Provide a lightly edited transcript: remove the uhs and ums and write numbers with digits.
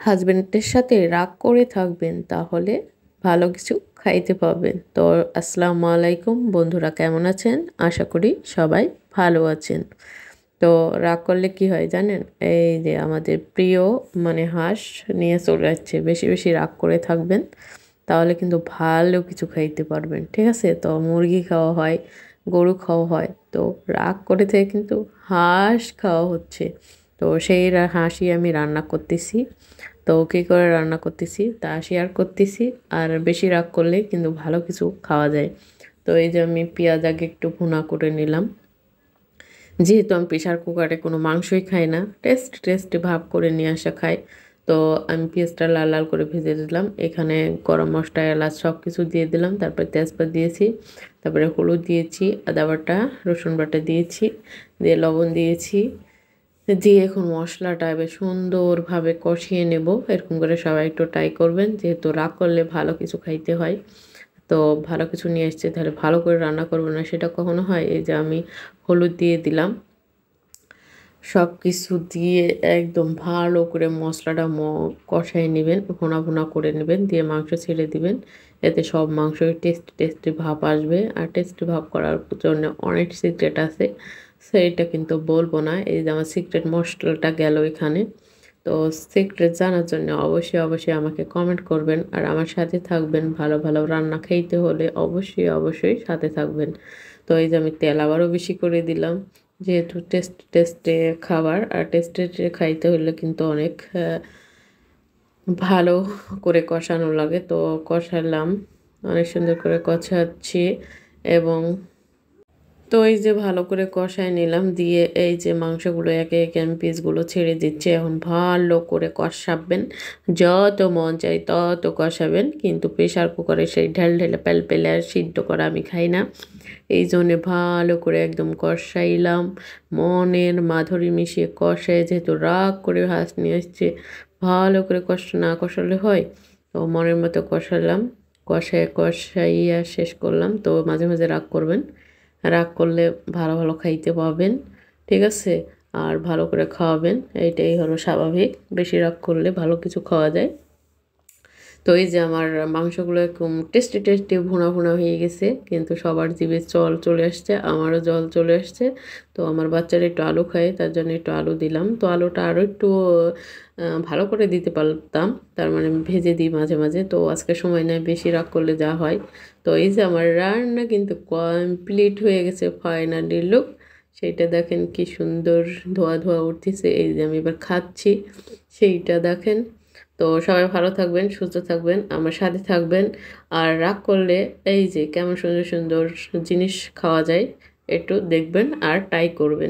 হাজবেন্ডের সাথে রাগ করে থাকবেন তাহলে ভালো কিছু খাইতে পাবেন। তো আসসালামু আলাইকুম বন্ধুরা, কেমন আছেন? আশা করি সবাই ভালো আছেন। তো রাগ করলে কি হয় জানেন? এই যে আমাদের প্রিয় হাঁস নিয়ে চলে যাচ্ছে। বেশি বেশি রাগ করে থাকবেন তাহলে কিন্তু ভালো কিছু খাইতে পারবেন, ঠিক আছে? তো মুরগি খাওয়া হয়, গরু খাওয়া হয়, তো রাগ করে থেকে কিন্তু হাঁস খাওয়া হচ্ছে। তো সেই হাঁসই আমি রান্না করতেছি। তো কী করে রান্না করতেছি তা শেয়ার করতেছি। আর বেশি রাগ করলে কিন্তু ভালো কিছু খাওয়া যায়। তো এই যে আমি পেঁয়াজ আগে একটু ভুনা করে নিলাম। যেহেতু আমি প্রেশার কুকারে কোনো মাংসই খাই না, টেস্টি ভাব করে নিয়ে আসা খাই। তো আমি পেঁয়াজটা লাল লাল করে ভেজে দিলাম। এখানে গরম মশলা, এলাচ সব কিছু দিয়ে দিলাম। তারপরে তেজপাত দিয়েছি, তারপরে হলুদ দিয়েছি, আদা বাটা, রসুন বাটা দিয়েছি, দিয়ে লবণ দিয়েছি। দিয়ে এখন মশলাটা বেশ সুন্দরভাবে কষিয়ে নেব। এরকম করে সবাই একটু ট্রাই করবেন, যেহেতু রাগ করলে ভালো কিছু খাইতে হয়। তো ভালো কিছু নিয়ে এসছে, তাহলে ভালো করে রান্না করবো না সেটা কখনো হয়? এই যে আমি হলুদ দিয়ে দিলাম। সব কিছু দিয়ে একদম ভালো করে মশলাটা কষাই নেবেন, ভুনা ভুনা করে নেবেন, দিয়ে মাংস ছেড়ে দিবেন। এতে সব মাংসের টেস্টি ভাব আসবে। আর টেস্টি ভাব করার জন্য অনেক সিক্রেট আছে, সেইটা কিন্তু বলবো না। এই যে আমার সিক্রেট মশলাটা গেল এখানে। তো সিক্রেট জানার জন্য অবশ্যই আমাকে কমেন্ট করবেন আর আমার সাথে থাকবেন। ভালো ভালো রান্না খাইতে হলে অবশ্যই সাথে থাকবেন। তো এই যে আমি তেল আবারও বেশি করে দিলাম, যেহেতু টেস্টে খাবার, আর টেস্টে খাইতে হলে কিন্তু অনেক ভালো করে কষানো লাগে। তো কষালাম, অনেক সুন্দর করে কষাচ্ছি। এবং তো এই যে ভালো করে কষায় নিলাম, দিয়ে এই যে মাংসগুলো একে একে আমি পিসগুলো ছেড়ে দিচ্ছি। এখন ভালো করে কষাবেন, যত মন চাই তত কষাবেন, কিন্তু প্রেশার কুকারে সেই ঢেলে পেলে আর সিদ্ধ করা আমি খাই না। এই জন্যে ভালো করে একদম কষাইলাম, মনের মাধুরী মিশিয়ে কষায়, যেহেতু রাগ করে হাঁস নিয়ে এসছে, ভালো করে না কষালে হয়। তো মনের মতো কষালাম, কষাইয়া শেষ করলাম। তো মাঝে মাঝে রাগ করবেন, রাগ করলে ভালো ভালো খাইতে পাবেন, ঠিক আছে? আর ভালো করে খাওয়াবেন, এইটাই হলো স্বাভাবিক। বেশি রাগ করলে ভালো কিছু খাওয়া যায়। তো এই যে আমার মাংসগুলো এরকম টেস্টি ভুনা ভুনা হয়ে গেছে, কিন্তু সবার জিভে জল চলে আসছে, আমারও জল চলে আসছে। তো আমার বাচ্চারা একটু আলু খায়, তার জন্য একটু আলু দিলাম। তো আলুটা আরও একটু ভালো করে দিতে পারতাম, তার মানে ভেজে দিই মাঝে মাঝে। তো আজকে সময় নেই, বেশি রাগ করলে যা হয়। তো এই যে আমার রান্না কিন্তু কমপ্লিট হয়ে গেছে, ফাইনালি লুক সেইটা দেখেন, কি সুন্দর ধোয়া ধোয়া উঠতেছে। এই যে আমি এবার খাচ্ছি, সেইটা দেখেন। তো সবাই ভালো থাকবেন, সুস্থ থাকবেন, আমার সাথে থাকবেন। আর রাগ করলে এই যে কেমন সুন্দর সুন্দর জিনিস খাওয়া যায়, একটু দেখবেন আর ট্রাই করবেন।